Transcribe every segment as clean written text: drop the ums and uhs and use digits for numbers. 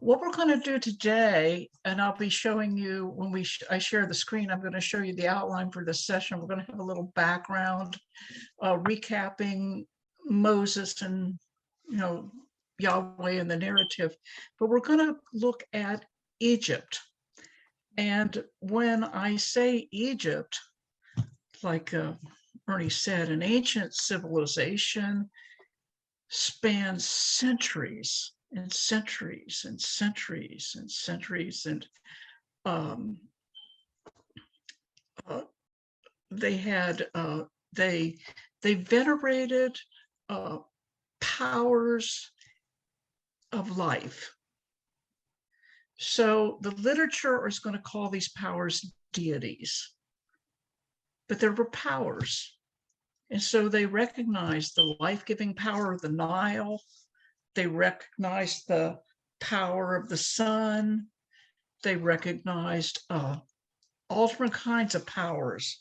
What we're going to do today, and I'll be showing you when I share the screen, I'm going to show you the outline for this session. We're going to have a little background, recapping Moses and, Yahweh and the narrative. But we're going to look at Egypt. And when I say Egypt, like Ernie said, an ancient civilization spans centuries and centuries and centuries and centuries, and they venerated powers of life. So the literature is going to call these powers deities, but there were powers. And so they recognized the life-giving power of the Nile. They recognized the power of the sun. They recognized all different kinds of powers.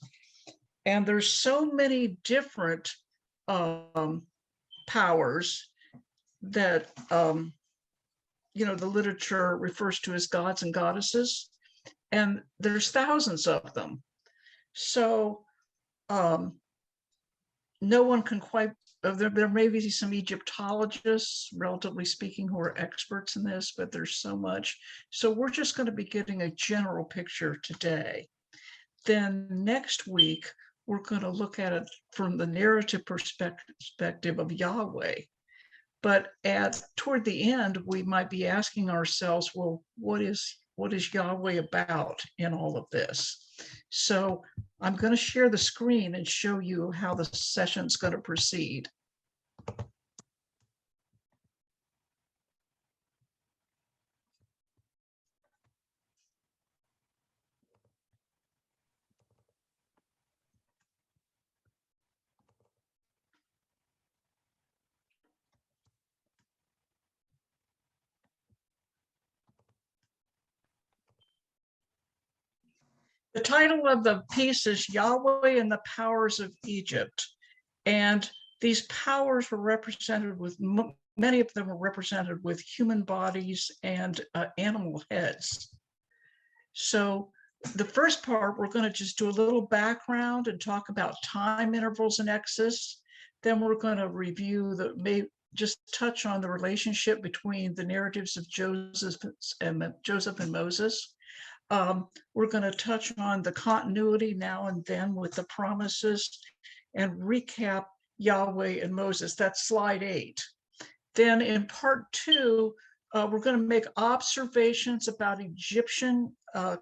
And there's so many different powers that, the literature refers to as gods and goddesses. And there's thousands of them. So no one can quite, there may be some Egyptologists, relatively speaking, who are experts in this, but there's so much. So we're just going to be getting a general picture today. Then next week, we're going to look at it from the narrative perspective of Yahweh. But toward the end, we might be asking ourselves, well, what is Yahweh about in all of this? So I'm going to share the screen and show you how the session's going to proceed. The title of the piece is Yahweh and the Powers of Egypt. And these powers were represented with, many of them were represented with human bodies and animal heads. So the first part, we're going to just do a little background and talk about time intervals in Exodus. Then we're going to review just touch on the relationship between the narratives of Joseph and Moses. We're going to touch on the continuity now and then with the promises and recap Yahweh and Moses. That's slide 8. Then in part 2, we're going to make observations about Egyptian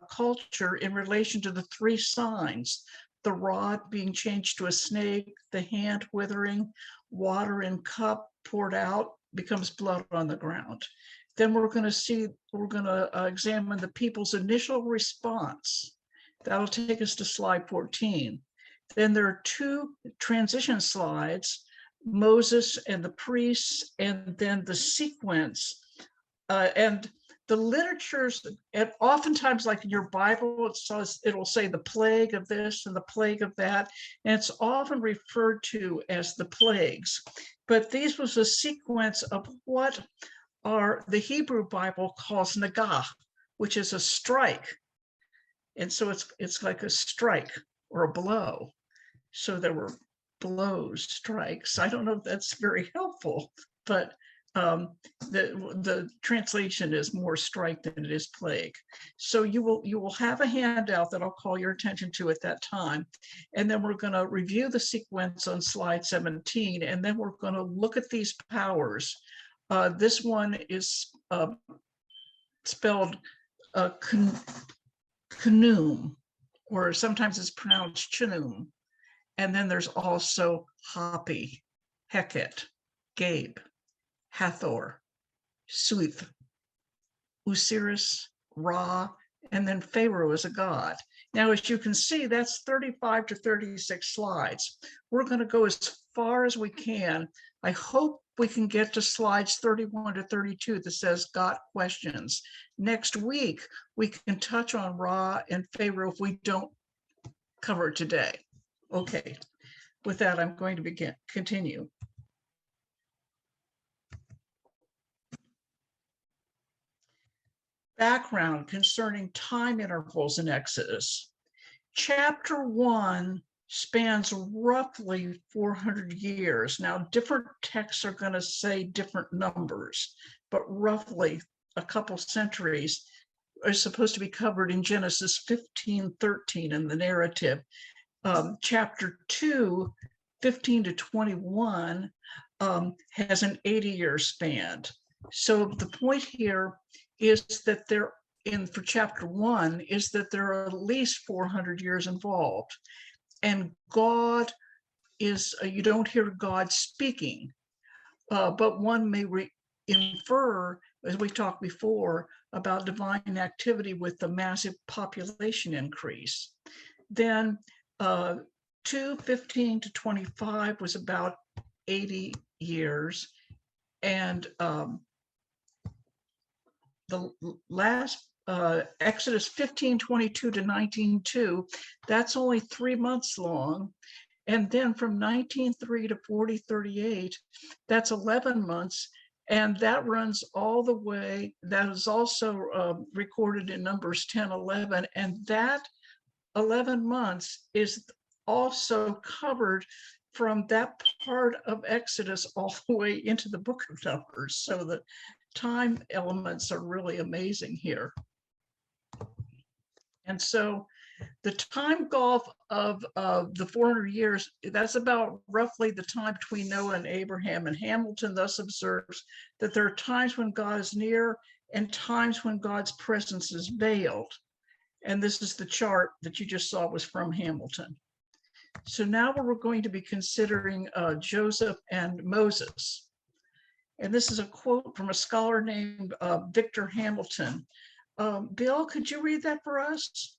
culture in relation to the 3 signs: the rod being changed to a snake, the hand withering, water in cup poured out becomes blood on the ground. Then we're going to examine the people's initial response. That'll take us to slide 14. Then there are 2 transition slides, Moses and the priests, and then the sequence. And the literatures, and oftentimes, like in your Bible, it'll say the plague of this and the plague of that, and it's often referred to as the plagues. But these was a sequence of what the Hebrew Bible calls nagah, which is a strike. And so it's like a strike or a blow. So there were blows, strikes. I don't know if that's very helpful, but the translation is more strike than it is plague. So you will have a handout that I'll call your attention to at that time. And then we're going to review the sequence on slide 17, and then we're going to look at these powers. This one is spelled Knum, or sometimes it's pronounced Chinum. And then there's also Hapi, Heqet, Gabe, Hathor, Suith, Osiris, Ra, and then Pharaoh is a god. Now, as you can see, that's 35 to 36 slides. We're going to go as far as we can. I hope we can get to slides 31 to 32 that says "Got questions." Next week, we can touch on Ra and Pharaoh if we don't cover it today. Okay, with that, I'm going to continue. Background concerning time intervals in Exodus. Chapter 1 spans roughly 400 years. Now, different texts are going to say different numbers, but roughly a couple centuries are supposed to be covered in Genesis 15:13 in the narrative. Chapter 2, 15 to 21, has an 80-year span. So the point here is that for chapter 1 is that there are at least 400 years involved. And God is, you don't hear God speaking, but one may infer, as we talked before, about divine activity with the massive population increase. Then 2:15 to 25 was about 80 years. And the last Exodus 15:22 to 19:2, that's only 3 months long. And then from 19:3 to 40:38, that's 11 months. And that runs all the way. That is also recorded in Numbers 10:11. And that 11 months is also covered from that part of Exodus all the way into the book of Numbers. So the time elements are really amazing here. And so the time gulf of the 400 years, that's about roughly the time between Noah and Abraham. And Hamilton thus observes that there are times when God is near and times when God's presence is veiled. And this is the chart that you just saw was from Hamilton. So now we're going to be considering Joseph and Moses. And this is a quote from a scholar named Victor Hamilton. Bill, could you read that for us?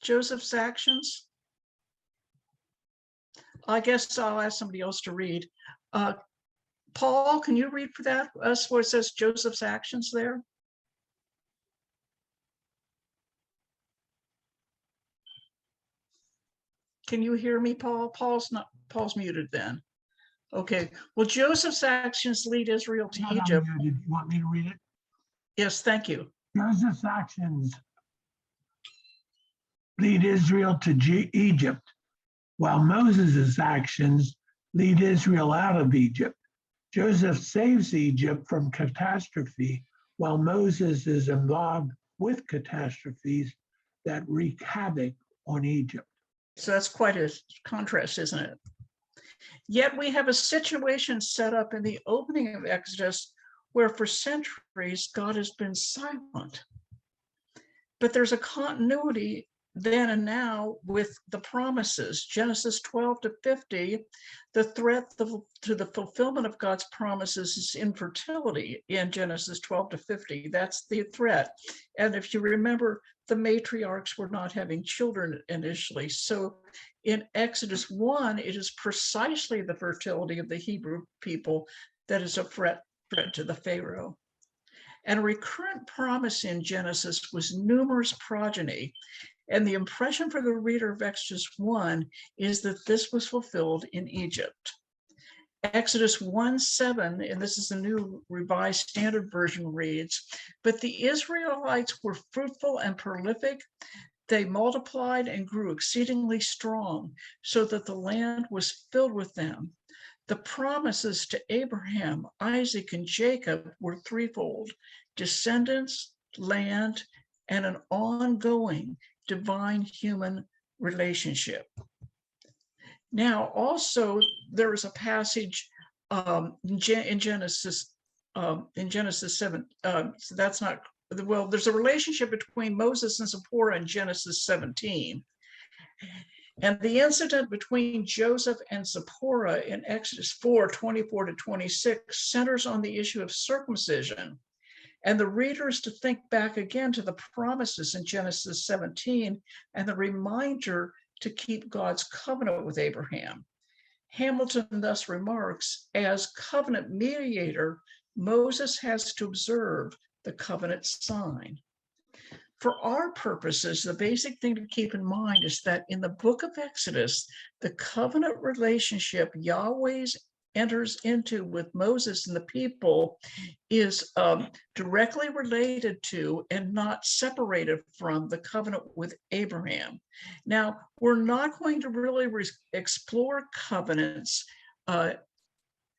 Joseph's actions? I guess I'll ask somebody else to read. Paul, can you read for that us where it says Joseph's actions there? Can you hear me, Paul? Paul's muted then. Okay. Well, Joseph's actions lead Israel to Egypt. Did you want me to read it? Yes, thank you. Joseph's actions lead Israel to Egypt, while Moses' actions lead Israel out of Egypt. Joseph saves Egypt from catastrophe, while Moses is involved with catastrophes that wreak havoc on Egypt. So that's quite a contrast, isn't it? Yet we have a situation set up in the opening of Exodus where for centuries God has been silent. But there's a continuity then and now with the promises. Genesis 12 to 50, the threat to the fulfillment of God's promises is infertility in Genesis 12 to 50. That's the threat. And if you remember, the matriarchs were not having children initially. So in Exodus 1, it is precisely the fertility of the Hebrew people that is a threat to the Pharaoh. And a recurrent promise in Genesis was numerous progeny. And the impression for the reader of Exodus 1 is that this was fulfilled in Egypt. Exodus 1:7, and this is the New Revised Standard Version, reads, "But the Israelites were fruitful and prolific. They multiplied and grew exceedingly strong, so that the land was filled with them. The promises to Abraham, Isaac, and Jacob were threefold: descendants, land, and an ongoing divine human relationship." Now, also, there is a passage in Genesis 7. So that's not, well, there's a relationship between Moses and Zipporah in Genesis 17. And the incident between Joseph and Zipporah in Exodus 4:24 to 26 centers on the issue of circumcision. And the readers to think back again to the promises in Genesis 17 and the reminder to keep God's covenant with Abraham. Hamilton thus remarks, as covenant mediator, Moses has to observe the covenant sign. For our purposes, the basic thing to keep in mind is that in the book of Exodus, the covenant relationship Yahweh's enters into with Moses and the people is directly related to and not separated from the covenant with Abraham. Now, we're not going to really explore covenants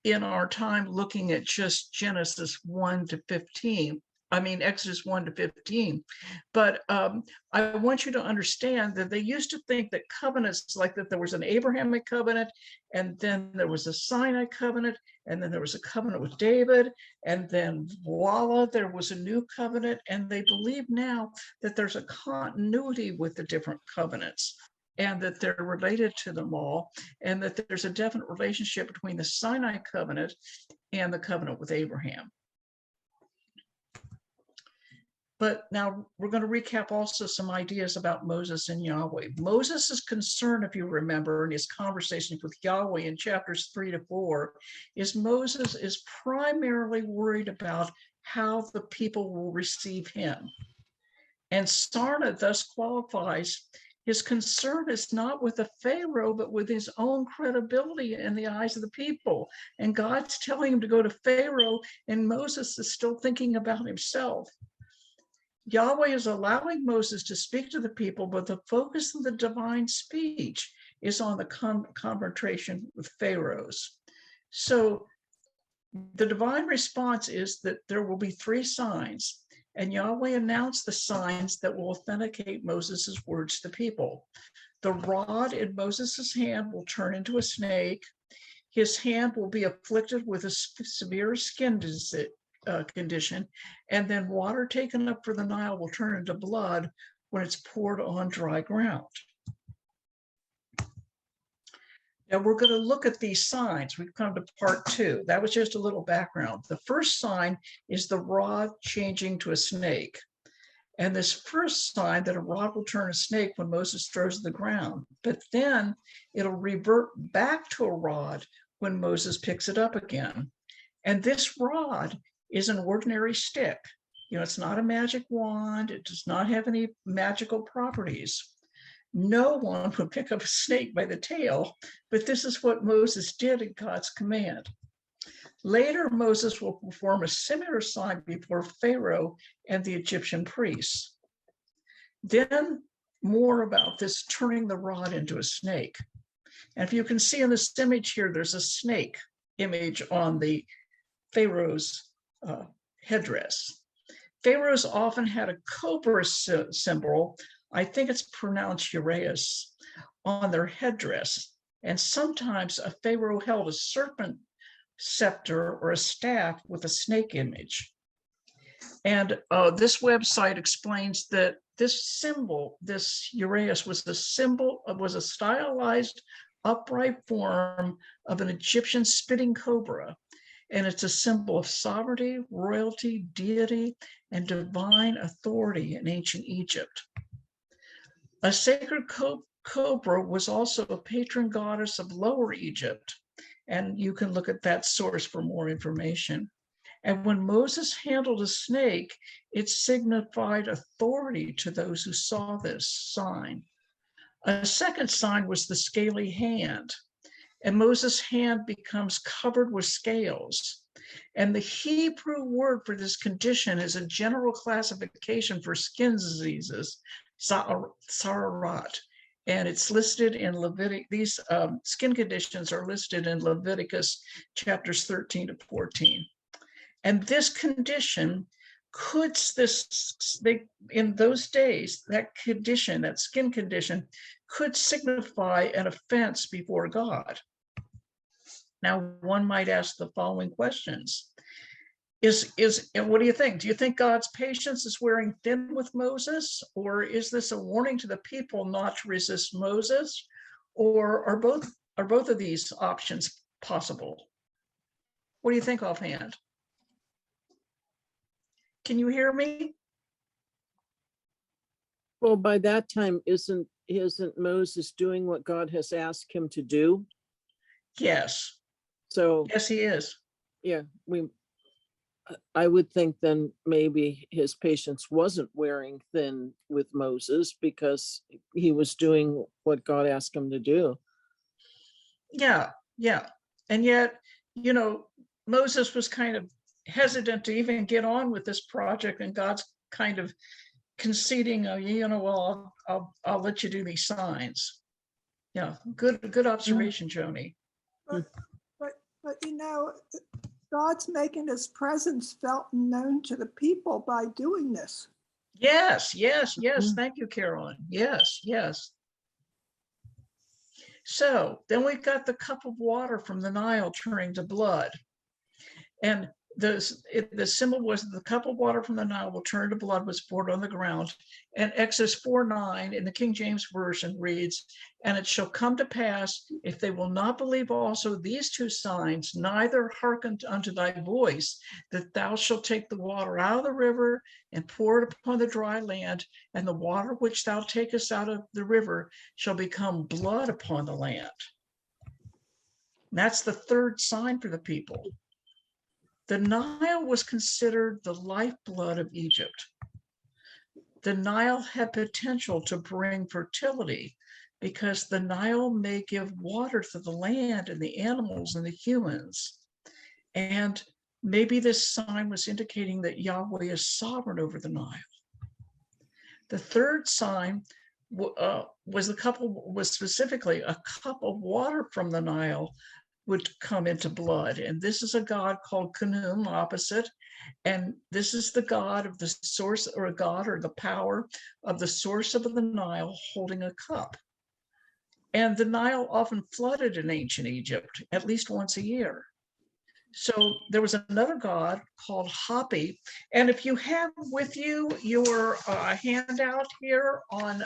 in our time looking at just Genesis 1 to 15. I mean, Exodus 1 to 15. But I want you to understand that they used to think that covenants, like that there was an Abrahamic covenant, and then there was a Sinai covenant, and then there was a covenant with David, and then voila, there was a new covenant. And they believe now that there's a continuity with the different covenants, and that they're related to them all, and that there's a definite relationship between the Sinai covenant and the covenant with Abraham. But now we're going to recap also some ideas about Moses and Yahweh. Moses' concern, if you remember, in his conversations with Yahweh in chapters 3 to 4, is Moses is primarily worried about how the people will receive him. And Sarna thus qualifies his concern is not with the Pharaoh, but with his own credibility in the eyes of the people. And God's telling him to go to Pharaoh, and Moses is still thinking about himself. Yahweh is allowing Moses to speak to the people, but the focus of the divine speech is on the confrontation with Pharaohs. So the divine response is that there will be 3 signs, and Yahweh announced the signs that will authenticate Moses' words to the people. The rod in Moses' hand will turn into a snake. His hand will be afflicted with a severe skin condition, and then water taken up for the Nile will turn into blood when it's poured on dry ground. Now we're going to look at these signs. We've come to part 2. That was just a little background. The first sign is the rod changing to a snake. And this first sign that a rod will turn a snake when Moses throws to the ground, but then it'll revert back to a rod when Moses picks it up again. And this rod is an ordinary stick. It's not a magic wand. It does not have any magical properties. No one would pick up a snake by the tail, but this is what Moses did at God's command. Later, Moses will perform a similar sign before Pharaoh and the Egyptian priests. Then more about this turning the rod into a snake. And if you can see in this image here, there's a snake image on the Pharaoh's headdress. Pharaohs often had a cobra symbol, I think it's pronounced Uraeus, on their headdress. And sometimes a pharaoh held a serpent scepter or a staff with a snake image. And this website explains that this symbol, this Uraeus, was a stylized upright form of an Egyptian spitting cobra. And it's a symbol of sovereignty, royalty, deity, and divine authority in ancient Egypt. A sacred cobra was also a patron goddess of Lower Egypt, and you can look at that source for more information. And when Moses handled a snake, it signified authority to those who saw this sign. A second sign was the scaly hand, and Moses' hand becomes covered with scales. And the Hebrew word for this condition is a general classification for skin diseases, Sararat, and it's listed in Leviticus. These skin conditions are listed in Leviticus chapters 13 to 14. And this condition in those days, that condition, that skin condition, could signify an offense before God. Now, one might ask the following questions. And what do you think? Do you think God's patience is wearing thin with Moses? Or is this a warning to the people not to resist Moses? Or are both of these options possible? What do you think offhand? Can you hear me? Well, by that time, isn't Moses doing what God has asked him to do? Yes. So yes, he is. Yeah, I would think then maybe his patience wasn't wearing thin with Moses because he was doing what God asked him to do. Yeah. And yet you know, Moses was kind of hesitant to even get on with this project, and God's kind of conceding, well, I'll let you do these signs. Yeah, good observation, Joni. But God's making his presence felt and known to the people by doing this. Yes. Thank you, Carolyn. Yes. So then we've got the cup of water from the Nile turning to blood. And the symbol was the cup of water from the Nile will turn to blood was poured on the ground. And Exodus 4:9 in the King James Version reads, and it shall come to pass, if they will not believe also these two signs, neither hearken unto thy voice, that thou shalt take the water out of the river and pour it upon the dry land, and the water which thou takest out of the river shall become blood upon the land. And that's the third sign for the people. The Nile was considered the lifeblood of Egypt. The Nile had potential to bring fertility because the Nile may give water to the land and the animals and the humans. And maybe this sign was indicating that Yahweh is sovereign over the Nile. The third sign was specifically a cup of water from the Nile would come into blood. And this is a god called Khnum, opposite. And this is the god of the source, or a god or the power of the source of the Nile holding a cup. And the Nile often flooded in ancient Egypt, at least once a year. So there was another god called Hapi. And if you have with you your handout here on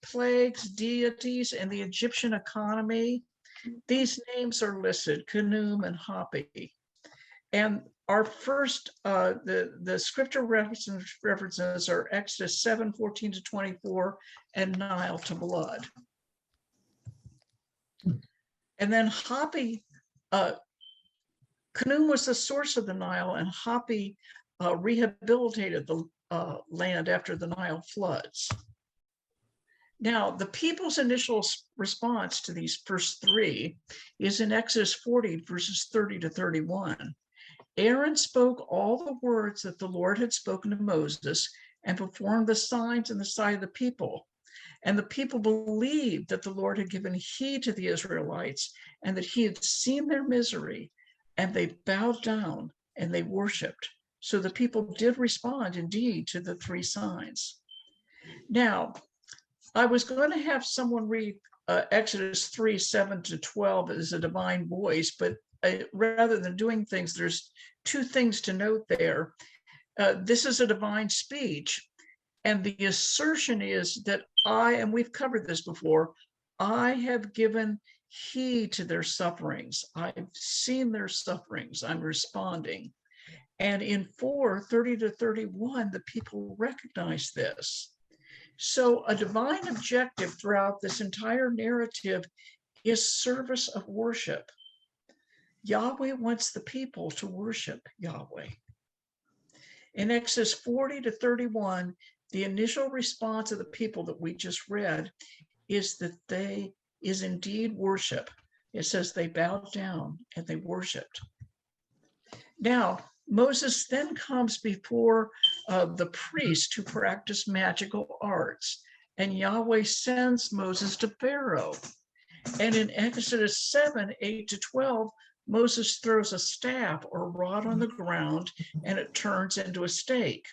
plagues, deities, and the Egyptian economy, these names are listed, Khnum and Hapi. And our first, the scripture references are Exodus 7:14-24 and Nile to blood. And then Hapi, Khnum was the source of the Nile, and Hapi rehabilitated the land after the Nile floods. Now, the people's initial response to these first three is in Exodus 40, verses 30-31. Aaron spoke all the words that the Lord had spoken to Moses and performed the signs in the sight of the people. And the people believed that the Lord had given heed to the Israelites and that he had seen their misery, and they bowed down and they worshiped. So the people did respond indeed to the three signs. Now, I was going to have someone read Exodus 3:7-12 as a divine voice, but rather than doing things, there's two things to note there. This is a divine speech, and the assertion is that and we've covered this before, I have given heed to their sufferings. I've seen their sufferings. I'm responding. And in 4:30-31, the people recognize this. So a divine objective throughout this entire narrative is service of worship. Yahweh wants the people to worship Yahweh. In Exodus 40-31, the initial response of the people that we just read is that is indeed worship. It says they bowed down and they worshiped. Now, Moses then comes before the priest who practice magical arts, and Yahweh sends Moses to Pharaoh. And in Exodus 7:8-12, Moses throws a staff or rod on the ground, and it turns into a stake.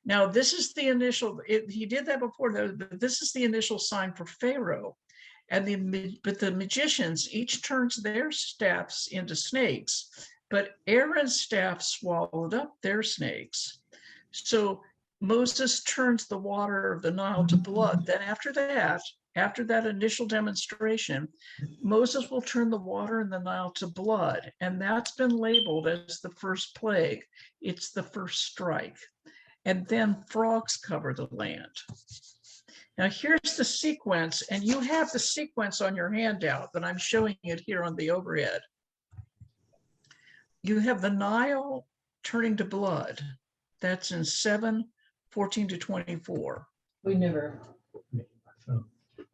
Now, this is the initial, he did that before, but this is the initial sign for Pharaoh. But the magicians each turns their staffs into snakes, but Aaron's staff swallowed up their snakes. So Moses turns the water of the Nile to blood. Then after that initial demonstration, Moses will turn the water in the Nile to blood. And that's been labeled as the first plague. It's the first strike. And then frogs cover the land. Now here's the sequence, and you have the sequence on your handout, but I'm showing it here on the overhead. You have the Nile turning to blood. That's in 7:14-24. We never.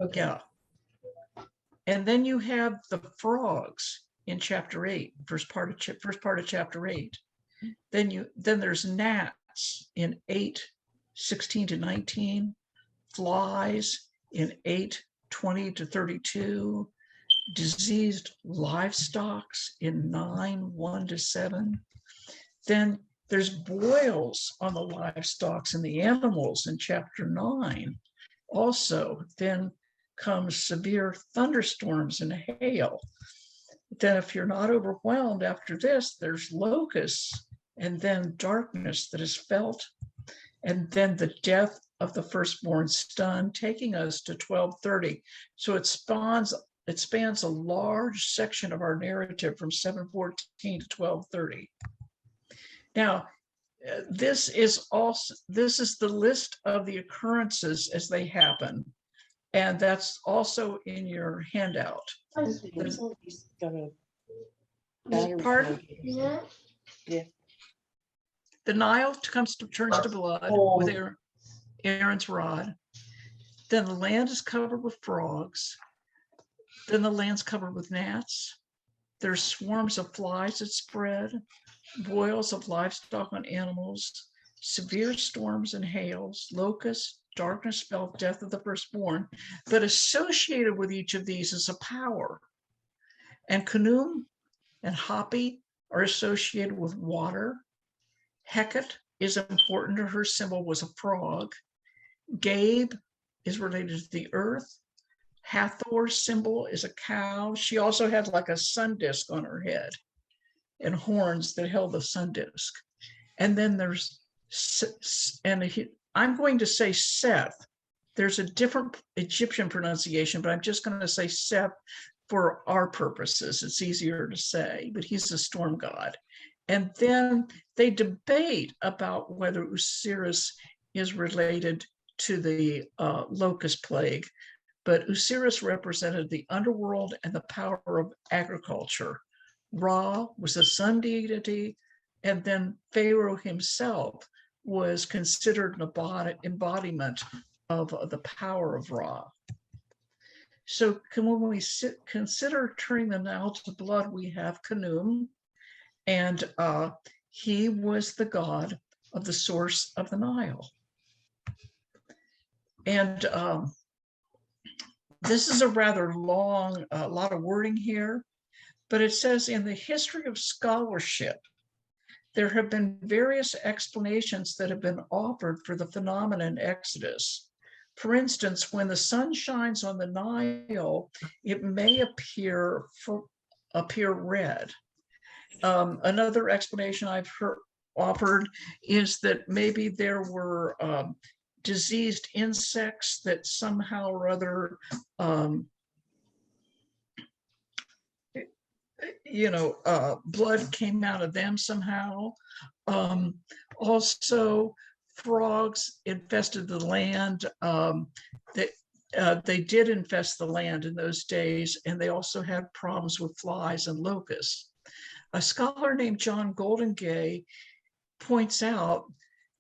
Okay. Yeah. And then you have the frogs in chapter 8, first part of chapter 8. Then there's gnats in 8:16 to 19, flies in 8:20 to 32, diseased livestock in 9:1 to 7. Then there's boils on the livestock and the animals in chapter 9. Also, then comes severe thunderstorms and hail. Then if you're not overwhelmed after this, there's locusts, and then darkness that is felt, and then the death of the firstborn stun, taking us to 12:30. So it spans a large section of our narrative from 7:14 to 12:30. Now, this is the list of the occurrences as they happen, and that's also in your handout. Pardon? Yeah. The Nile turns to blood with Aaron's rod. Then the land is covered with frogs. Then the land's covered with gnats. There's swarms of flies that spread, boils of livestock on animals, severe storms and hails, locusts, darkness felt, death of the firstborn. But associated with each of these is a power. And Khnum and Hapi are associated with water. Heqet is important to her, symbol was a frog. Gabe is related to the earth. Hathor's symbol is a cow. She also had like a sun disk on her head and horns that held the sun disk. And then there's, I'm going to say Seth. There's a different Egyptian pronunciation, but I'm just going to say Seth for our purposes. It's easier to say, but he's a storm god. And then they debate about whether Osiris is related to the locust plague, but Osiris represented the underworld and the power of agriculture. Ra was the sun deity, and then Pharaoh himself was considered an embodiment of the power of Ra. So when we consider turning the Nile to blood, we have Khnum, and he was the god of the source of the Nile. And this is a rather long, lot of wording here, but it says in the history of scholarship, there have been various explanations that have been offered for the phenomenon Exodus. For instance, when the sun shines on the Nile, it may appear red. Another explanation I've offered is that maybe there were diseased insects that somehow or other, blood came out of them somehow. Also, frogs infested the land. They did infest the land in those days, and they also had problems with flies and locusts. A scholar named John Goldingay points out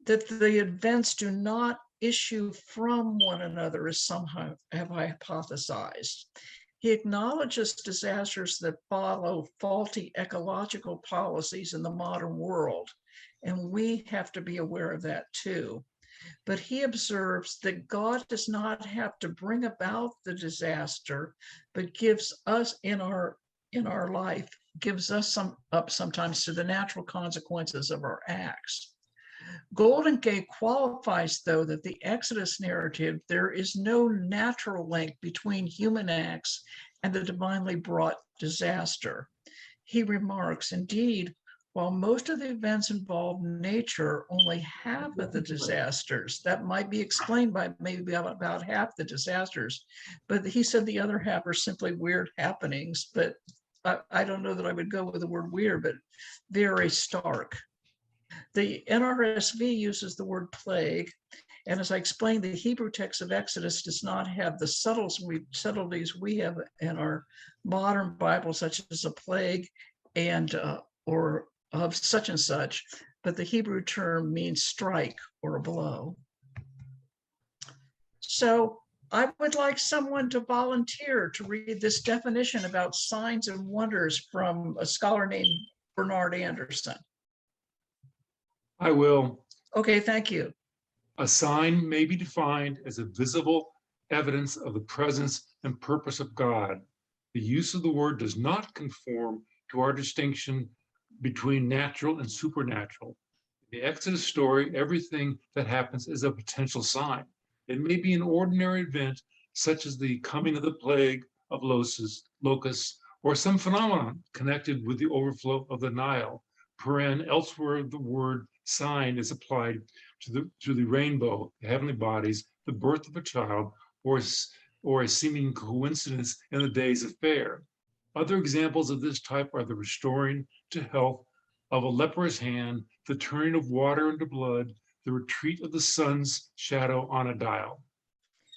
that the events do not issue from one another, as some have hypothesized. He acknowledges disasters that follow faulty ecological policies in the modern world, and we have to be aware of that too. But he observes that God does not have to bring about the disaster, but gives us in our life, gives us sometimes to the natural consequences of our acts. Goldingay qualifies, though, that the Exodus narrative, there is no natural link between human acts and the divinely brought disaster. He remarks, indeed, while most of the events involve nature, only half of the disasters, that might be explained by maybe about half the disasters, but he said the other half are simply weird happenings, but I don't know that I would go with the word weird, but very stark. The NRSV uses the word plague, and as I explained, the Hebrew text of Exodus does not have the subtleties we have in our modern Bible, such as a plague and or of such and such, but the Hebrew term means strike or a blow. So I would like someone to volunteer to read this definition about signs and wonders from a scholar named Bernard Anderson. I will. Okay, thank you. A sign may be defined as a visible evidence of the presence and purpose of God. The use of the word does not conform to our distinction between natural and supernatural. In the Exodus story, everything that happens is a potential sign. It may be an ordinary event, such as the coming of the plague of locusts, or some phenomenon connected with the overflow of the Nile. Elsewhere, the word sign is applied to the rainbow, the heavenly bodies, the birth of a child, or a seeming coincidence in the days of fair. Other examples of this type are the restoring to health of a leprous hand, the turning of water into blood, the retreat of the sun's shadow on a dial.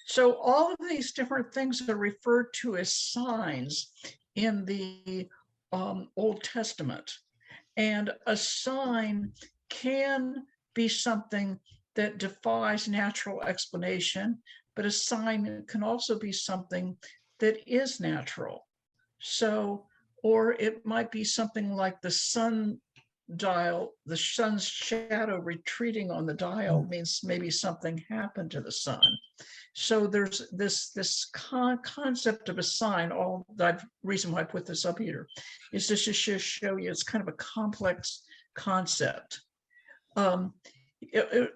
So all of these different things are referred to as signs in the Old Testament. And a sign can be something that defies natural explanation, but a sign can also be something that is natural. So, or it might be something like the sun dial, the sun's shadow retreating on the dial means maybe something happened to the sun. So there's this concept of a sign. All the reason why I put this up here is just to show you it's kind of a complex concept.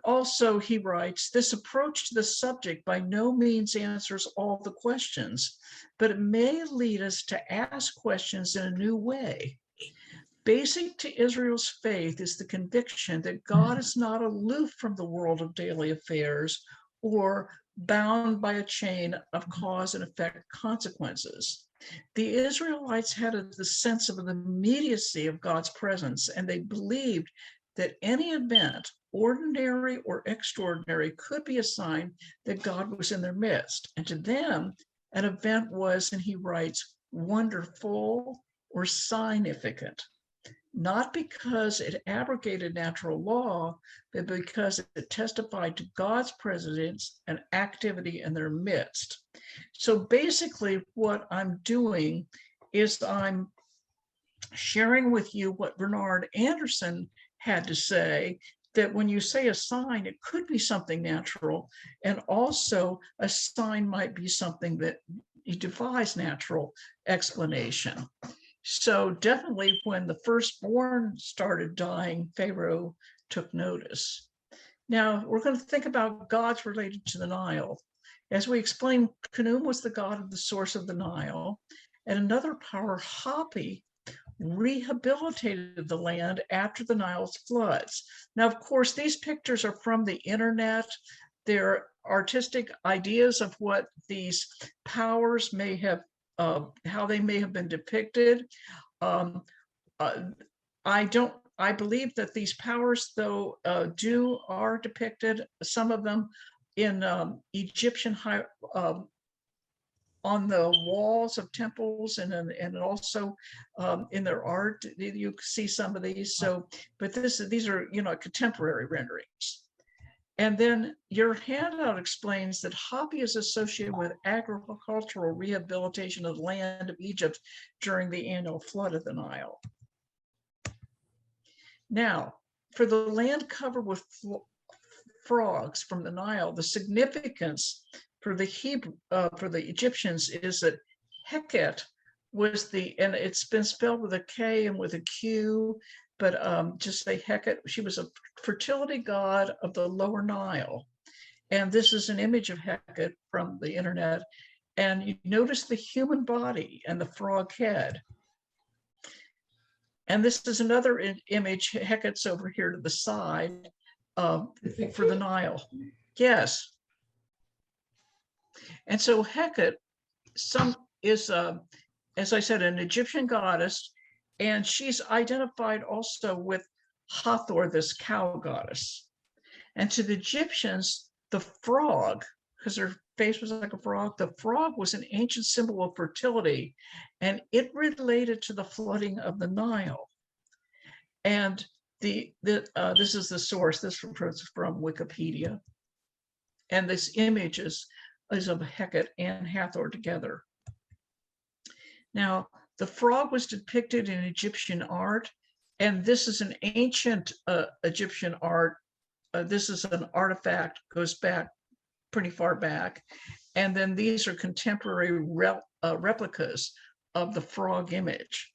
Also, he writes, this approach to the subject by no means answers all the questions, but it may lead us to ask questions in a new way. Basic to Israel's faith is the conviction that God is not aloof from the world of daily affairs or bound by a chain of cause and effect consequences. The Israelites had the sense of the immediacy of God's presence, and they believed that any event, ordinary or extraordinary, could be a sign that God was in their midst. And to them, an event was, and he writes, wonderful or significant, not because it abrogated natural law, but because it testified to God's presence and activity in their midst. So basically what I'm doing is I'm sharing with you what Bernard Anderson had to say, that when you say a sign, it could be something natural, and also a sign might be something that defies natural explanation. So definitely when the firstborn started dying, Pharaoh took notice. Now we're going to think about gods related to the Nile. As we explained, Khnum was the god of the source of the Nile, and another power, Hapi, rehabilitated the land after the Nile's floods. Now, of course, these pictures are from the internet. They're artistic ideas of what these powers may have, how they may have been depicted. I believe that these powers, though, are depicted, some of them in Egyptian on the walls of temples, and also in their art. You see some of these. So, but these are, contemporary renderings. And then your handout explains that Hapi is associated with agricultural rehabilitation of the land of Egypt during the annual flood of the Nile. Now, for the land covered with frogs from the Nile, the significance for the Egyptians is that Heqet was and it's been spelled with a K and with a Q, but just say Heqet. She was a fertility god of the lower Nile. And this is an image of Heqet from the internet. And you notice the human body and the frog head. And this is another image. Heqet's over here to the side for the Nile. Yes. And so Heqet is, as I said, an Egyptian goddess, and she's identified also with Hathor, this cow goddess. And to the Egyptians, the frog, because her face was like a frog, the frog was an ancient symbol of fertility, and it related to the flooding of the Nile. And this is the source. This is from Wikipedia. And this image is is of Heqet and Hathor together. Now, the frog was depicted in Egyptian art, and this is an ancient Egyptian art. This is an artifact, goes back pretty far back. And then these are contemporary replicas of the frog image.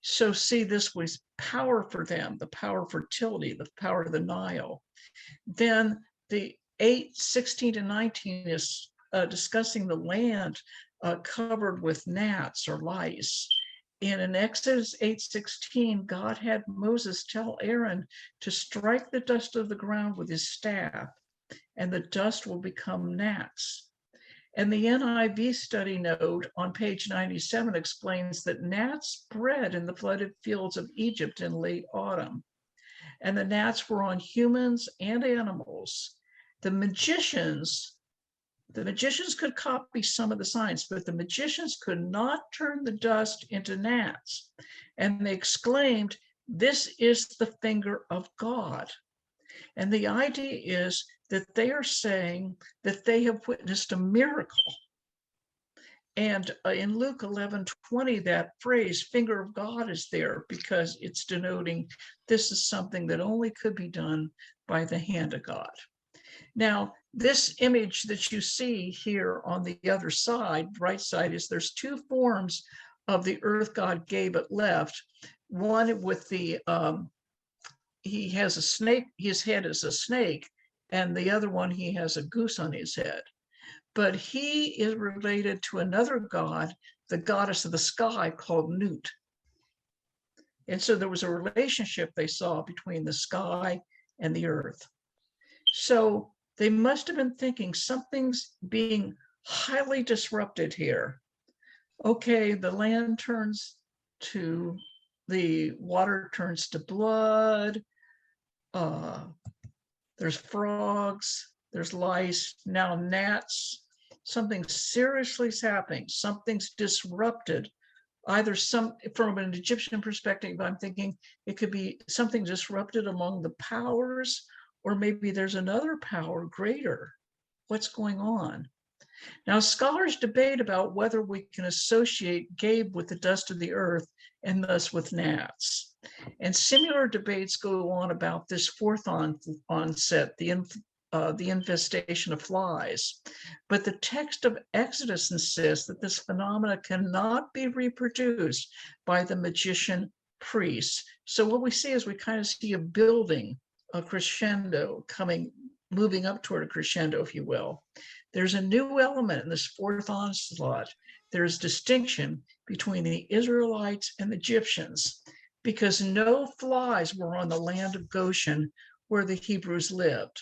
So see, this was power for them, the power of fertility, the power of the Nile. Then the 8:16 to 19 is discussing the land covered with gnats or lice. And in Exodus 8:16, God had Moses tell Aaron to strike the dust of the ground with his staff, and the dust will become gnats. And the NIV study note on page 97 explains that gnats bred in the flooded fields of Egypt in late autumn. And the gnats were on humans and animals. The magicians could copy some of the signs, but the magicians could not turn the dust into gnats. And they exclaimed, "This is the finger of God." And the idea is that they are saying that they have witnessed a miracle. And in Luke 11:20, that phrase, finger of God, is there because it's denoting this is something that only could be done by the hand of God. Now, this image that you see here on the other side, right side, is there's two forms of the earth god Gabet left. One with the, he has a snake, his head is a snake, and the other one, he has a goose on his head. But he is related to another god, the goddess of the sky called Nut. And so there was a relationship they saw between the sky and the earth. So they must have been thinking something's being highly disrupted here. Okay, the land turns to, the water turns to blood. There's frogs, there's lice, now gnats. Something seriously is happening. Something's disrupted. Either from an Egyptian perspective, I'm thinking it could be something disrupted among the powers, or maybe there's another power greater. What's going on? Now, scholars debate about whether we can associate Gabe with the dust of the earth and thus with gnats. And similar debates go on about this fourth onset, the infestation of flies. But the text of Exodus insists that this phenomena cannot be reproduced by the magician priests. So what we see is we kind of see a building, a crescendo moving up toward a crescendo, if you will. There's a new element in this fourth onslaught. There's distinction between the Israelites and the Egyptians because no flies were on the land of Goshen where the Hebrews lived.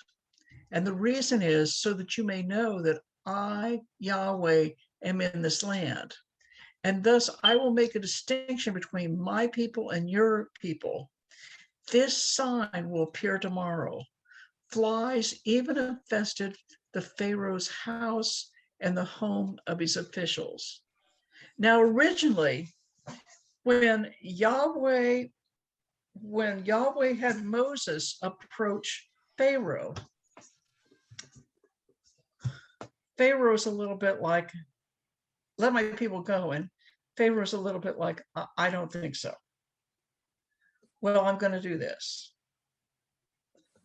And the reason is so that you may know that I, Yahweh, am in this land. And thus I will make a distinction between my people and your people. This sign will appear tomorrow. Flies even infested the Pharaoh's house and the home of his officials. Now, originally, when Yahweh had Moses approach Pharaoh, Pharaoh's a little bit like, let my people go. And Pharaoh's a little bit like, I don't think so. Well, I'm going to do this.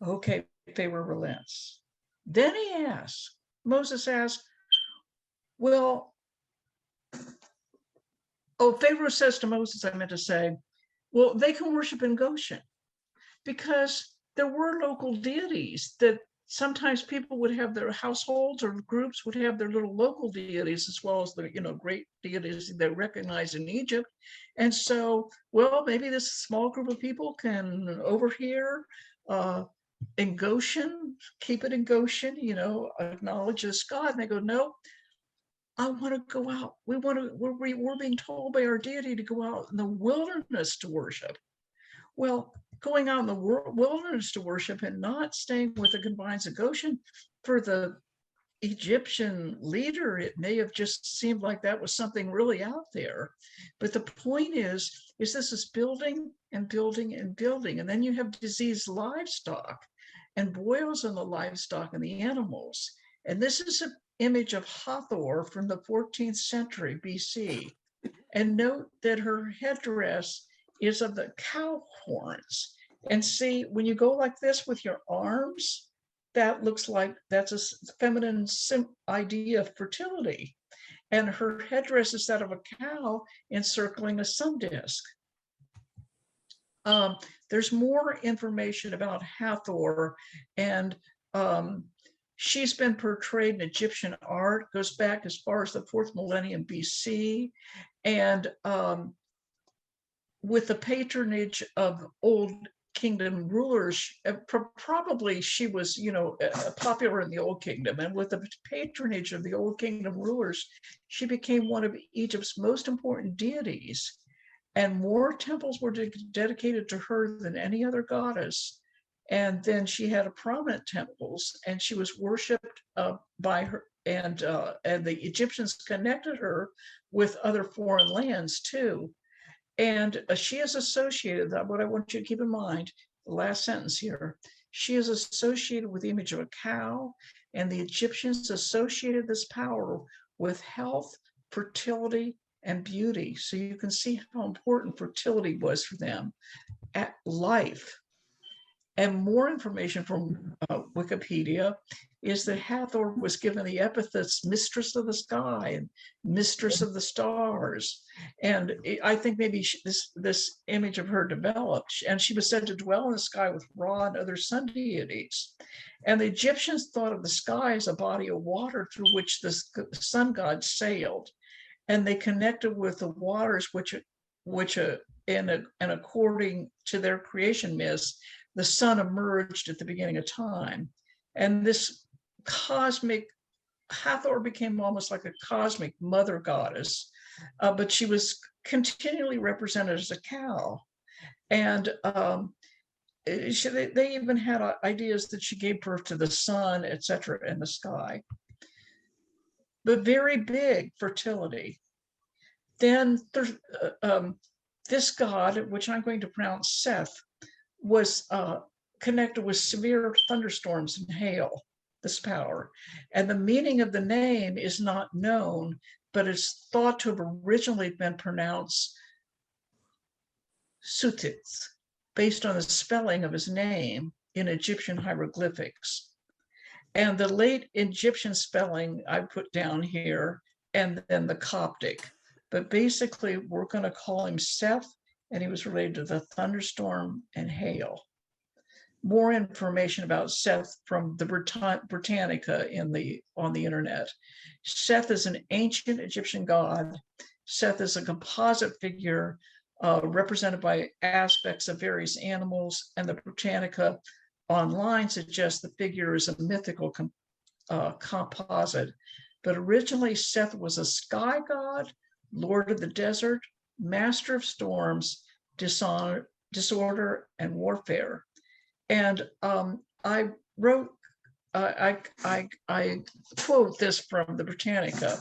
Okay, Pharaoh relents. Then Moses asked, well, Pharaoh says to Moses, I meant to say, well, they can worship in Goshen because there were local deities that sometimes people would have their households or groups would have their little local deities as well as the, great deities they recognize in Egypt. And so, well, maybe this small group of people can over here in Goshen, keep it in Goshen, acknowledge this God. And they go, no, I want to go out. We're being told by our deity to go out in the wilderness to worship. Well, going out in the wilderness to worship and not staying with the confines of Goshen, for the Egyptian leader, it may have just seemed like that was something really out there. But the point is this is building and building and building. And then you have diseased livestock and boils on the livestock and the animals. And this is an image of Hathor from the 14th century BC. And note that her headdress is of the cow horns. And see, when you go like this with your arms, that looks like that's a feminine idea of fertility. And her headdress is that of a cow encircling a sun disk. There's more information about Hathor, and she's been portrayed in Egyptian art, goes back as far as the 4th millennium BC, and with the patronage of Old Kingdom rulers, probably she was, popular in the Old Kingdom, and with the patronage of the Old Kingdom rulers, she became one of Egypt's most important deities, and more temples were dedicated to her than any other goddess. And then she had a prominent temples, and she was worshipped by her, and the Egyptians connected her with other foreign lands too. And she is associated, what I want you to keep in mind, the last sentence here, she is associated with the image of a cow, and the Egyptians associated this power with health, fertility, and beauty. So you can see how important fertility was for them, at life. And more information from Wikipedia is that Hathor was given the epithets mistress of the sky and mistress of the stars. And I think maybe this image of her developed, and she was said to dwell in the sky with Ra and other sun deities. And the Egyptians thought of the sky as a body of water through which the sun god sailed. And they connected with the waters, and according to their creation myths, the sun emerged at the beginning of time. And this cosmic, Hathor became almost like a cosmic mother goddess, but she was continually represented as a cow. And they even had ideas that she gave birth to the sun, etc., in the sky. But very big fertility. Then there's this god, which I'm going to pronounce Seth, was connected with severe thunderstorms and hail, this power. And the meaning of the name is not known, but it's thought to have originally been pronounced Sutitz, based on the spelling of his name in Egyptian hieroglyphics. And the late Egyptian spelling I put down here, and then the Coptic. But basically, we're going to call him Seth, and he was related to the thunderstorm and hail. More information about Seth from the Britannica on the internet. Seth is an ancient Egyptian god. Seth is a composite figure represented by aspects of various animals, and the Britannica online suggests the figure is a mythical composite. But originally, Seth was a sky god, lord of the desert, master of storms, disorder, and warfare. And I wrote, I quote this from the Britannica: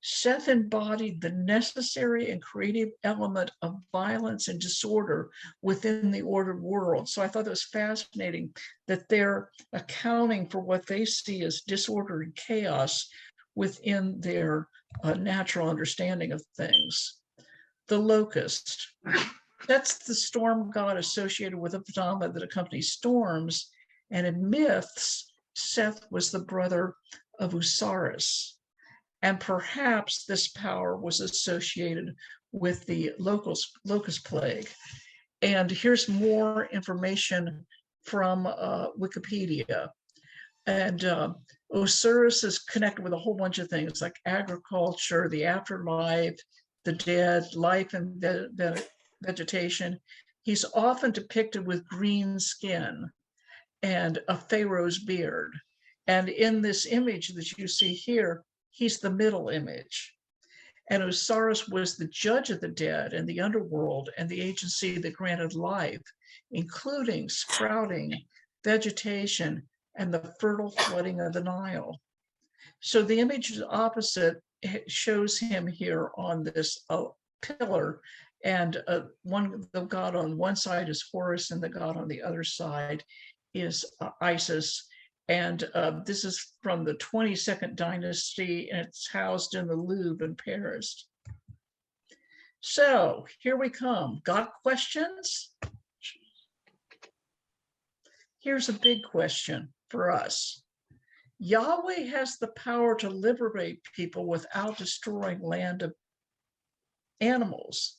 Seth embodied the necessary and creative element of violence and disorder within the ordered world. So I thought it was fascinating that they're accounting for what they see as disorder and chaos within their natural understanding of things. The locust. That's the storm god associated with a phenomena that accompanies storms. And in myths, Seth was the brother of Osiris. And perhaps this power was associated with the locust plague. And here's more information from Wikipedia. And Osiris is connected with a whole bunch of things like agriculture, the afterlife, the dead, life and vegetation. He's often depicted with green skin and a pharaoh's beard. And in this image that you see here, he's the middle image. And Osiris was the judge of the dead and the underworld and the agency that granted life, including sprouting, vegetation, and the fertile flooding of the Nile. So the image opposite shows him here on this pillar, and the god on one side is Horus, and the god on the other side is Isis. And this is from the 22nd dynasty, and it's housed in the Louvre in Paris. So here we come. Got questions? Here's a big question for us. Yahweh has the power to liberate people without destroying land of animals.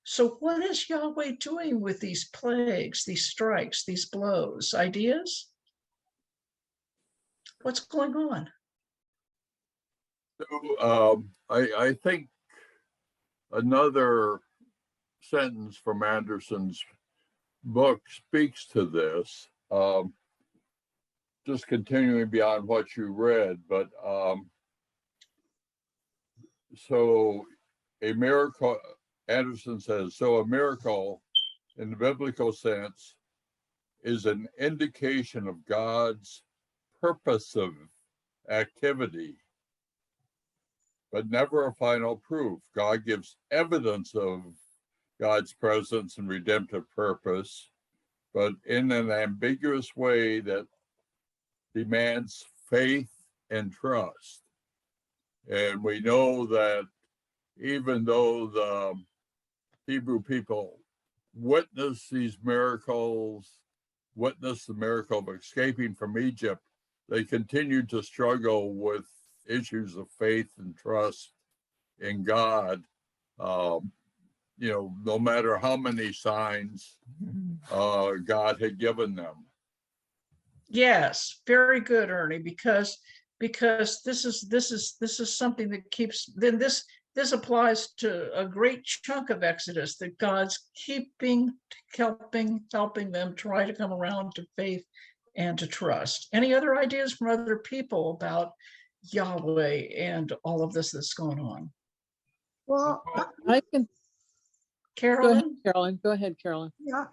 So what is Yahweh doing with these plagues, these strikes, these blows? Ideas? What's going on? So I think another sentence from Anderson's book speaks to this. Just continuing beyond what you read, but so a miracle, Anderson says, so a miracle in the biblical sense is an indication of God's purposive activity, but never a final proof. God gives evidence of God's presence and redemptive purpose, but in an ambiguous way that demands faith and trust. And we know that even though the Hebrew people witnessed these miracles, witnessed the miracle of escaping from Egypt, they continued to struggle with issues of faith and trust in God. No matter how many signs God had given them. Yes, very good, Ernie, because this is something that keeps, then this applies to a great chunk of Exodus, that God's helping them try to come around to faith and to trust. Any other ideas from other people about Yahweh and all of this that's going on? Well, I can, Carolyn? go ahead, Carolyn. yeah,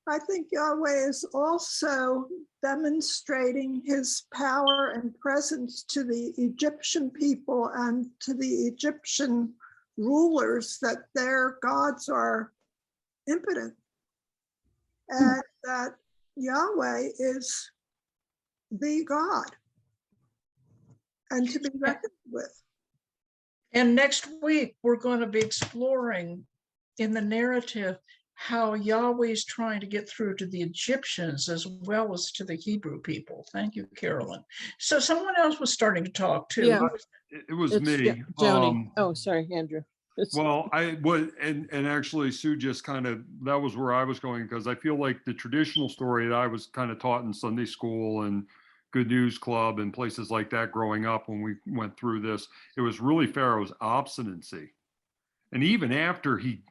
I think Yahweh is also demonstrating his power and presence to the Egyptian people and to the Egyptian rulers, that their gods are impotent, and that Yahweh is the God and to be reckoned with. And next week, we're going to be exploring in the narrative how Yahweh is trying to get through to the Egyptians as well as to the Hebrew people. Thank you, Carolyn. So someone else was starting to talk too. Yeah. It was It's me. Joni. Oh, sorry, Andrew. Well, I would, and actually Sue just kind of, that was where I was going, because I feel like the traditional story that I was kind of taught in Sunday school and Good News Club and places like that growing up when we went through this, it was really Pharaoh's obstinacy. And even after he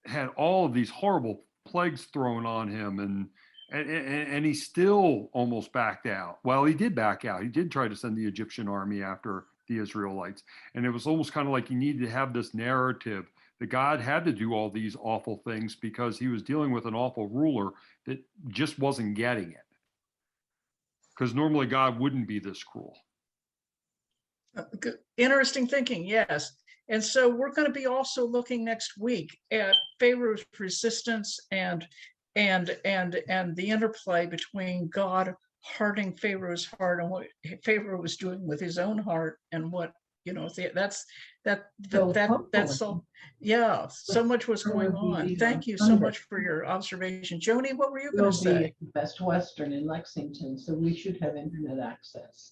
had all of these horrible plagues thrown on him and he still almost backed out. Well, he did back out. He did try to send the Egyptian army after the Israelites. And it was almost kind of like he needed to have this narrative that God had to do all these awful things because he was dealing with an awful ruler that just wasn't getting it. Because normally God wouldn't be this cruel. Interesting thinking, yes. And so we're going to be also looking next week at Pharaoh's resistance and the interplay between God hardening Pharaoh's heart and what Pharaoh was doing with his own heart, and what, that's so, yeah, so much was going on. Thank you so much for your observation. Joni, what were you going to say? Best Western in Lexington, so we should have internet access.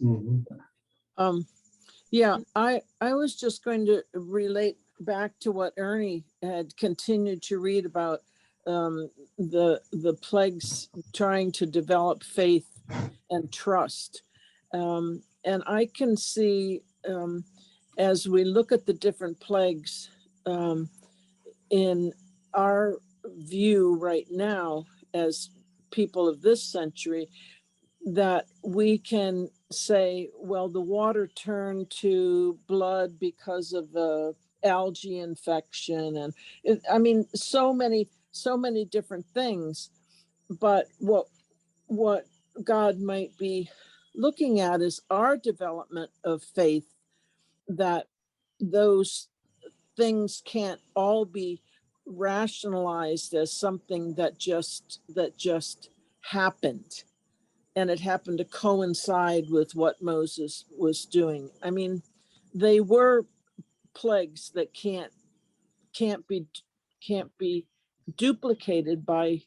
Yeah, I was just going to relate back to what Ernie had continued to read about the plagues trying to develop faith and trust. And I can see as we look at the different plagues in our view right now as people of this century, that we can say, well, the water turned to blood because of the algae infection, and I mean, so many different things. But what God might be looking at is our development of faith, that those things can't all be rationalized as something that just happened. and it happened to coincide with what Moses was doing. I mean, they were plagues that can't be duplicated by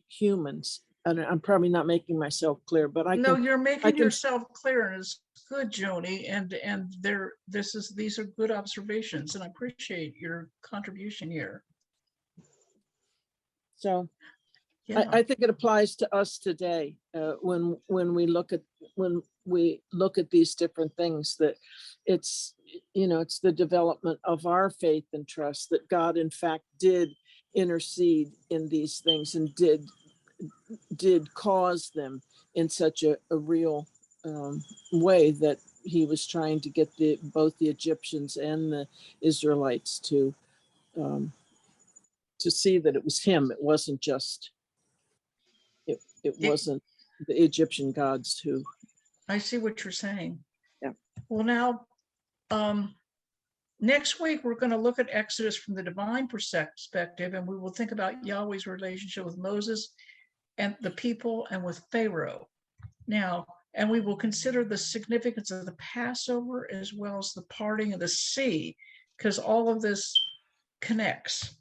humans. And I'm probably not making myself clear, but No, can, you're making can, yourself clear, and it's good, Joni. And these are good observations, and I appreciate your contribution here. so Yeah. I think it applies to us today when we look at these different things, that it's, you know, it's the development of our faith and trust that God in fact did intercede in these things and did cause them in such a real way that he was trying to get both the Egyptians and the Israelites to see that it was him. It wasn't just it wasn't the Egyptian gods who. I see what you're saying. Yeah. Well, now, next week, we're going to look at Exodus from the divine perspective, and we will think about Yahweh's relationship with Moses and the people and with Pharaoh. Now, and we will consider the significance of the Passover as well as the parting of the sea, because all of this connects.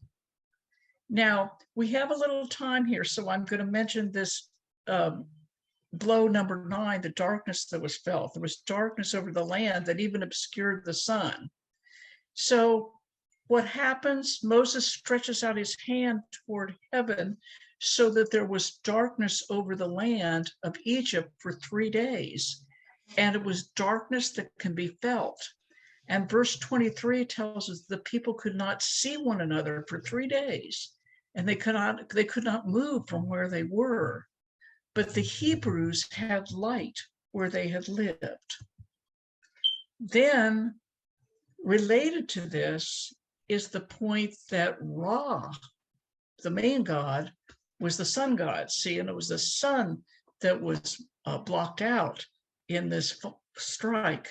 Now, we have a little time here, so I'm going to mention this blow number 9, the darkness that was felt. There was darkness over the land that even obscured the sun. So what happens? Moses stretches out his hand toward heaven so that there was darkness over the land of Egypt for 3 days. And it was darkness that can be felt. And verse 23 tells us the people could not see one another for 3 days, and they could not move from where they were. But the Hebrews had light where they had lived. Then, related to this is the point that Ra, the main god, was the sun god. See, and it was the sun that was blocked out in this strike.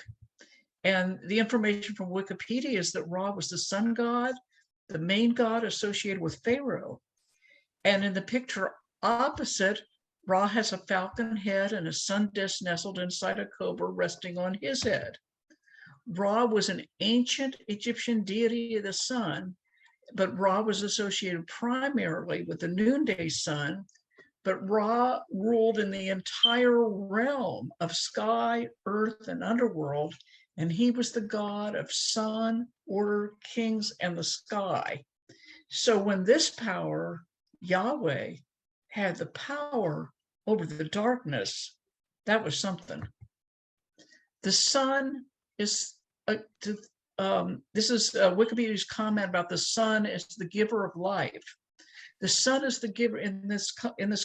And the information from Wikipedia is that Ra was the sun god, the main god associated with Pharaoh. And in the picture opposite, Ra has a falcon head and a sun disk nestled inside a cobra resting on his head. Ra was an ancient Egyptian deity of the sun, but Ra was associated primarily with the noonday sun. But Ra ruled in the entire realm of sky, earth, and underworld, and he was the god of sun, order, kings, and the sky. So when this power, Yahweh, had the power over the darkness, that was something. The sun is, this is Wikipedia's comment about the sun as the giver of life. The sun is the giver in this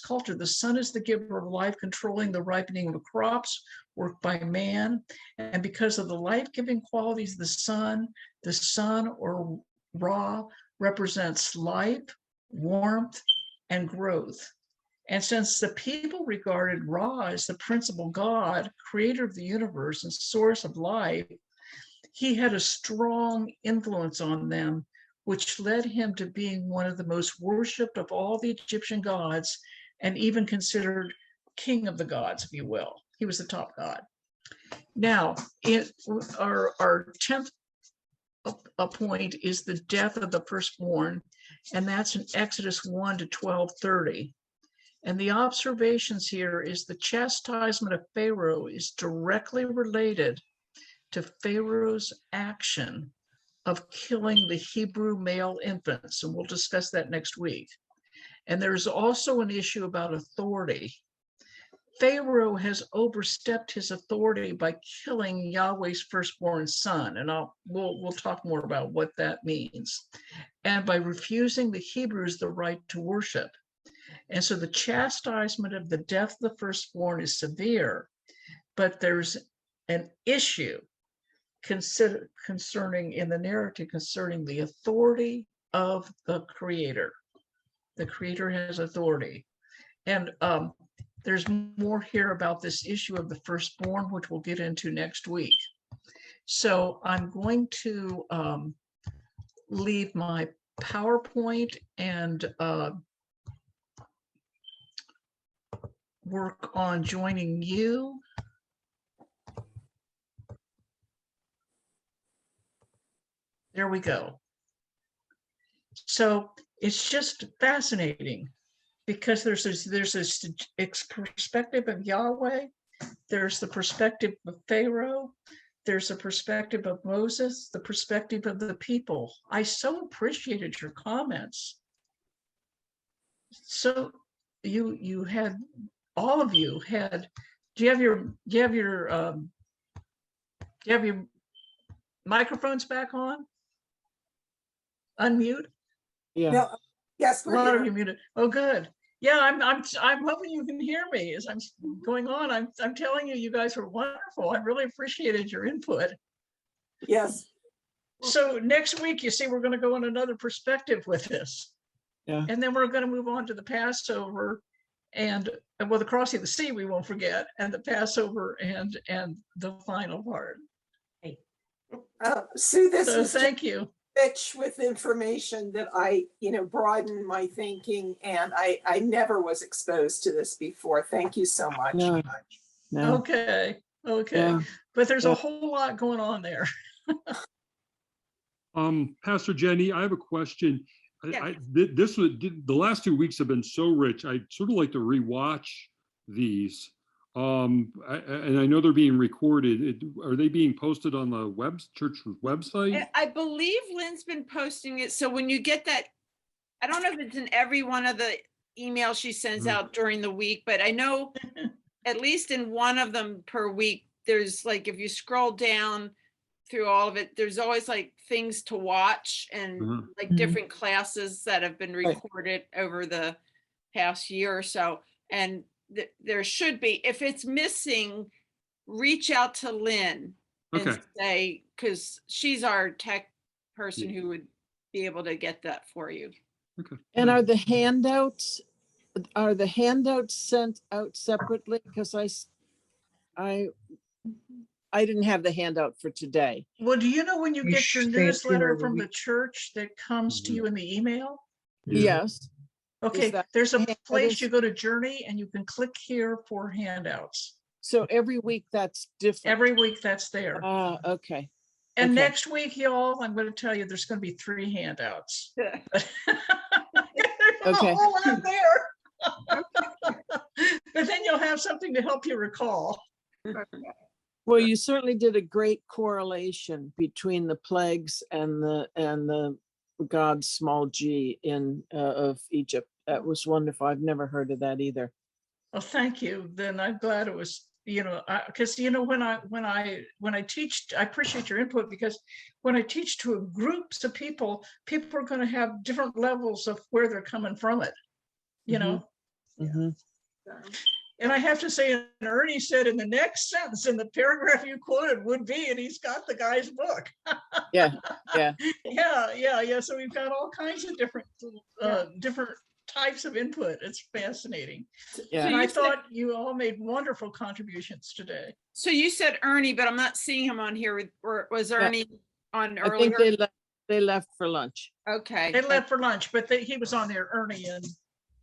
culture. The sun is the giver of life, controlling the ripening of crops worked by man. And because of the life-giving qualities of the sun or Ra represents life, warmth, and growth. And since the people regarded Ra as the principal god, creator of the universe and source of life, he had a strong influence on them, which led him to being one of the most worshipped of all the Egyptian gods, and even considered king of the gods, if you will. He was the top god. Now, our 10th point is the death of the firstborn, and that's in Exodus 1 to 12:30. And the observations here is the chastisement of Pharaoh is directly related to Pharaoh's action of killing the Hebrew male infants, and we'll discuss that next week. And there's also an issue about authority. Pharaoh has overstepped his authority by killing Yahweh's firstborn son, and we'll talk more about what that means, and by refusing the Hebrews the right to worship. And so the chastisement of the death of the firstborn is severe, but there's an issue concerning in the narrative concerning the authority of the creator. The creator has authority. And there's more here about this issue of the firstborn, which we'll get into next week. So I'm going to leave my PowerPoint and work on joining you. There we go. So it's just fascinating because there's this perspective of Yahweh, there's the perspective of Pharaoh, there's a perspective of Moses, the perspective of the people. I so appreciated your comments. So you had, all of you had, do you have your microphones back on? Unmute? Yeah. No, yes, A we're lot of here. you muted. Oh, good. Yeah, I'm hoping you can hear me as I'm going on. I'm telling you, you guys were wonderful. I really appreciated your input. Yes. So next week, you see, we're going to go in another perspective with this. Yeah. And then we're going to move on to the Passover and well, the crossing of the sea, we won't forget, and the Passover and the final part. Sue, this So is just thank you. rich with information that I, broadened my thinking, and I never was exposed to this before. Thank you so much. No. No. Okay. Yeah. But there's Yeah. a whole lot going on there. Pastor Jenny, I have a question. Yeah. This was the last 2 weeks have been so rich. I sort of like to rewatch these. And I know they're being recorded. Are they being posted on the church website? I believe Lynn's been posting it. So when you get that, I don't know if it's in every one of the emails she sends out during the week, but I know at least in one of them per week, there's like, if you scroll down through all of it, there's always like things to watch and like different classes that have been recorded over the past year or so. And there should be, if it's missing, reach out to Lynn and say, because she's our tech person who would be able to get that for you. Okay. And are the handouts sent out separately? Because I didn't have the handout for today. Well, do you know when you We get your should say it newsletter through from the the church that comes to you in the email? Yes. Okay, that- there's a that place is- you go to Journey and you can click here for handouts. So every week that's different. Every week that's there. Okay. And okay. next week, y'all, I'm going to tell you there's going to be 3 handouts. There's Okay. a whole lot there. But then you'll have something to help you recall. Well, you certainly did a great correlation between the plagues and the God's small g of Egypt. That was wonderful. I've never heard of that either. Well, thank you. Then I'm glad it was, because when I teach, I appreciate your input, because when I teach to groups of people are going to have different levels of where they're coming from it, Mhm. And I have to say, and Ernie said in the next sentence in the paragraph you quoted would be, and he's got the guy's book. Yeah. Yeah. So we've got all kinds of different types of input. It's fascinating. Yeah. And I thought you all made wonderful contributions today. So you said Ernie, but I'm not seeing him on here. Or was Ernie on I earlier? think they left for lunch. Okay. They left for lunch, but he was on there, Ernie, and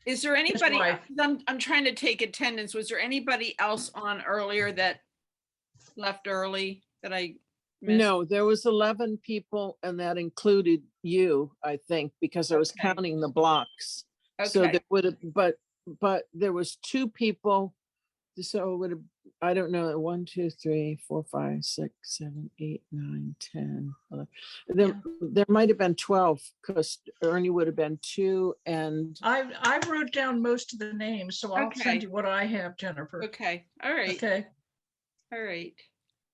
Is there anybody, wife. I'm trying to take attendance. Was there anybody else on earlier that left early that I missed? No, there was 11 people, and that included you, I think, because I was Okay. counting the blocks. So Okay. there would have, but there was 2 people. So it would have, I don't know, 1, 2, 3, 4, 5, 6, 7, 8, 9, 10, 11. There might have been 12 because Ernie would have been 2, and I wrote down most of the names, so I'll Okay. send you what I have, Jennifer. Okay. All right. Okay. All right.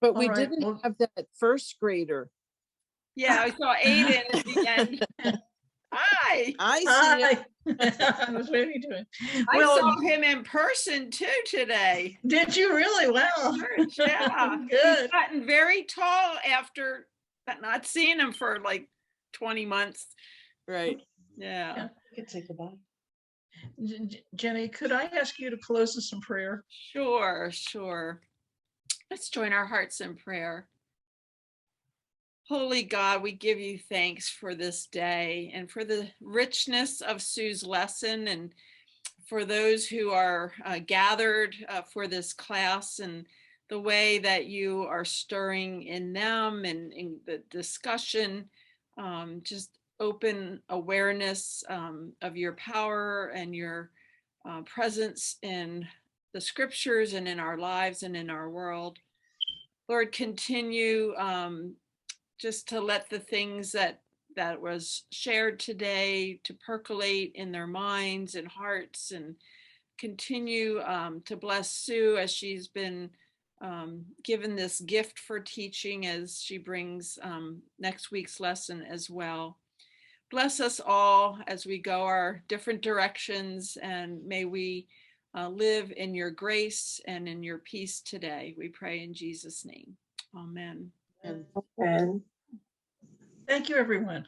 but we All right, didn't well- have that first grader. Yeah, I saw Aiden at the end. Hi. I see it. Hi. I was waiting to it. I Well, saw him in person too today. did you really? Wow. Yeah. Good. He's gotten very tall after not seeing him for like 20 months. Right. Yeah. Could say goodbye. Jenny, could I ask you to close us in prayer? Sure. Let's join our hearts in prayer. Holy God, we give you thanks for this day and for the richness of Sue's lesson and for those who are gathered for this class, and the way that you are stirring in them and in the discussion, just open awareness of your power and your presence in the scriptures and in our lives and in our world. Lord, continue just to let the things that was shared today to percolate in their minds and hearts, and continue to bless Sue as she's been given this gift for teaching, as she brings next week's lesson as well. Bless us all as we go our different directions, and may we live in your grace and in your peace today. We pray in Jesus' name. Amen. And Thank you, everyone.